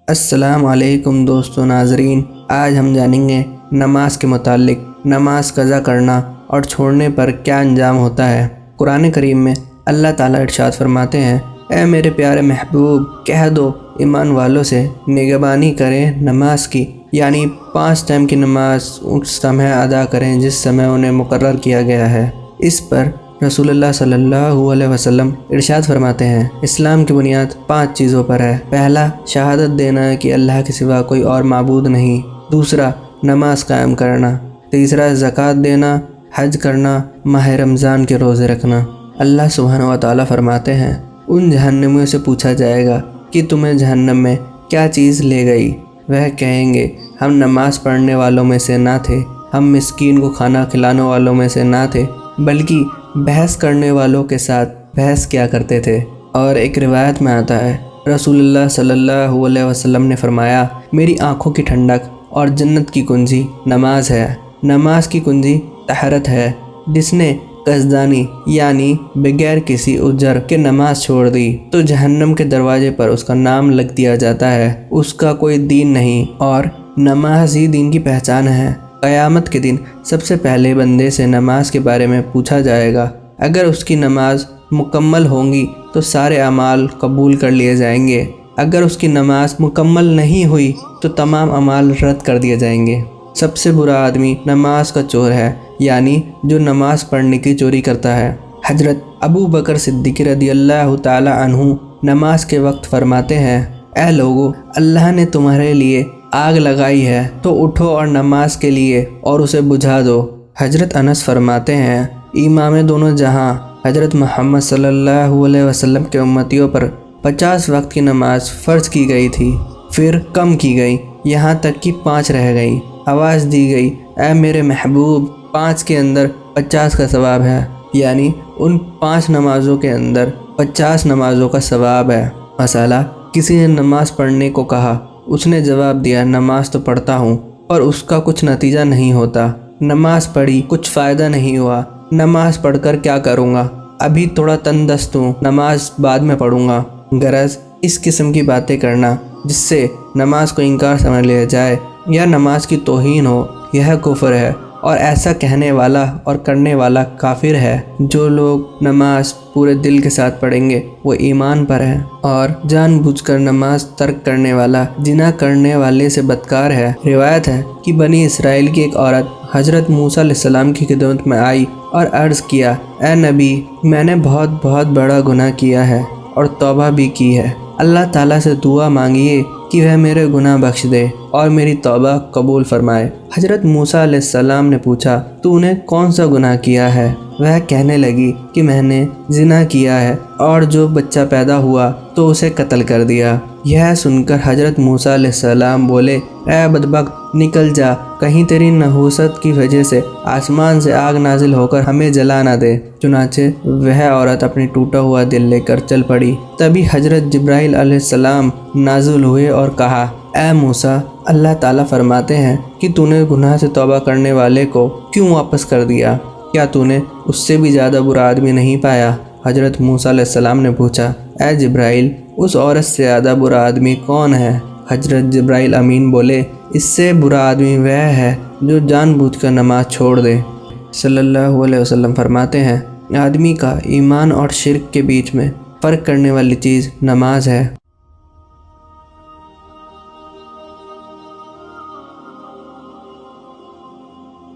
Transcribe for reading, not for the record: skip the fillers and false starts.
السلام علیکم دوستو ناظرین، آج ہم جانیں گے نماز کے متعلق نماز قضا کرنا اور چھوڑنے پر کیا انجام ہوتا ہے۔ قرآن کریم میں اللہ تعالیٰ ارشاد فرماتے ہیں، اے میرے پیارے محبوب، کہہ دو ایمان والوں سے نگہبانی کریں نماز کی، یعنی 5 ٹائم کی نماز اس سمے ادا کریں جس سمے انہیں مقرر کیا گیا ہے۔ اس پر رسول اللہ صلی اللہ علیہ وسلم ارشاد فرماتے ہیں، اسلام کی بنیاد 5 چیزوں پر ہے۔ پہلا، شہادت دینا کہ اللہ کے سوا کوئی اور معبود نہیں۔ دوسرا، نماز قائم کرنا۔ تیسرا، زکوٰۃ دینا، حج کرنا، ماہ رمضان کے روزے رکھنا۔ اللہ سبحانہ و تعالیٰ فرماتے ہیں، ان جہنمیوں سے پوچھا جائے گا کہ تمہیں جہنم میں کیا چیز لے گئی؟ وہ کہیں گے، ہم نماز پڑھنے والوں میں سے نہ تھے، ہم مسکین کو کھانا کھلانے والوں میں سے نہ تھے، بلکہ بحث کرنے والوں کے ساتھ بحث کیا کرتے تھے۔ اور ایک روایت میں آتا ہے، رسول اللہ صلی اللہ علیہ وسلم نے فرمایا، میری آنکھوں کی ٹھنڈک اور جنت کی کنجی نماز ہے۔ نماز کی کنجی طہارت ہے۔ جس نے قصدانی یعنی بغیر کسی عذر کے نماز چھوڑ دی تو جہنم کے دروازے پر اس کا نام لکھ دیا جاتا ہے۔ اس کا کوئی دین نہیں اور نماز ہی دین کی پہچان ہے۔ قیامت کے دن سب سے پہلے بندے سے نماز کے بارے میں پوچھا جائے گا۔ اگر اس کی نماز مکمل ہوں گی تو سارے اعمال قبول کر لیے جائیں گے۔ اگر اس کی نماز مکمل نہیں ہوئی تو تمام اعمال رد کر دیے جائیں گے۔ سب سے برا آدمی نماز کا چور ہے، یعنی جو نماز پڑھنے کی چوری کرتا ہے۔ حضرت ابو بکر صدیق رضی اللہ تعالی عنہ نماز کے وقت فرماتے ہیں، اے لوگو، اللہ نے تمہارے لیے آگ لگائی ہے تو اٹھو اور نماز کے لیے اور اسے بجھا دو۔ حضرت انس فرماتے ہیں، امام دونوں جہاں حضرت محمد صلی اللہ علیہ وسلم کے امتیوں پر 50 وقت کی نماز فرض کی گئی تھی، پھر کم کی گئی، یہاں تک کہ 5 رہ گئی۔ آواز دی گئی، اے میرے محبوب، 5 کے اندر 50 کا ثواب ہے، یعنی ان 5 نمازوں کے اندر 50 نمازوں کا ثواب ہے۔ مسئلہ، کسی نے نماز پڑھنے کو کہا، اس نے جواب دیا، نماز تو پڑھتا ہوں اور اس کا کچھ نتیجہ نہیں ہوتا۔ نماز پڑھی، کچھ فائدہ نہیں ہوا، نماز پڑھ کر کیا کروں گا؟ ابھی تھوڑا تندرست ہوں، نماز بعد میں پڑھوں گا۔ غرض اس قسم کی باتیں کرنا جس سے نماز کو انکار سمجھ لیا جائے یا نماز کی توہین ہو، یہ کفر ہے، اور ایسا کہنے والا اور کرنے والا کافر ہے۔ جو لوگ نماز پورے دل کے ساتھ پڑھیں گے وہ ایمان پر ہے، اور جان بوجھ کر نماز ترک کرنے والا زنا کرنے والے سے بدکار ہے۔ روایت ہے کہ بنی اسرائیل کی ایک عورت حضرت موسیٰ علیہ السلام کی خدمت میں آئی اور عرض کیا، اے نبی، میں نے بہت بڑا گناہ کیا ہے اور توبہ بھی کی ہے۔ اللہ تعالیٰ سے دعا مانگیے کہ وہ میرے گناہ بخش دے اور میری توبہ قبول فرمائے۔ حضرت موسیٰ علیہ السلام نے پوچھا، تو نے کون سا گناہ کیا ہے؟ وہ کہنے لگی کہ میں نے زنا کیا ہے اور جو بچہ پیدا ہوا تو اسے قتل کر دیا۔ یہ سن کر حضرت موسیٰ علیہ السلام بولے، اے بدبخت، نکل جا، کہیں تیری نحوست کی وجہ سے آسمان سے آگ نازل ہو کر ہمیں جلا نہ دے۔ چنانچہ وہ عورت اپنی ٹوٹا ہوا دل لے کر چل پڑی۔ تبھی حضرت جبرائیل علیہ السلام نازل ہوئے اور کہا، اے موسیٰ، اللہ تعالیٰ فرماتے ہیں کہ تو نے گناہ سے توبہ کرنے والے کو کیوں واپس کر دیا؟ کیا تو نے اس سے بھی زیادہ برا آدمی نہیں پایا؟ حضرت موسیٰ علیہ السلام نے پوچھا، اے جبرائیل، اس عورت سے زیادہ برا آدمی کون ہے؟ حضرت جبرائیل امین بولے، اس سے برا آدمی وہ ہے جو جان بوجھ کر نماز چھوڑ دے۔ صلی اللہ علیہ وسلم فرماتے ہیں، آدمی کا ایمان اور شرک کے بیچ میں فرق کرنے والی چیز نماز ہے۔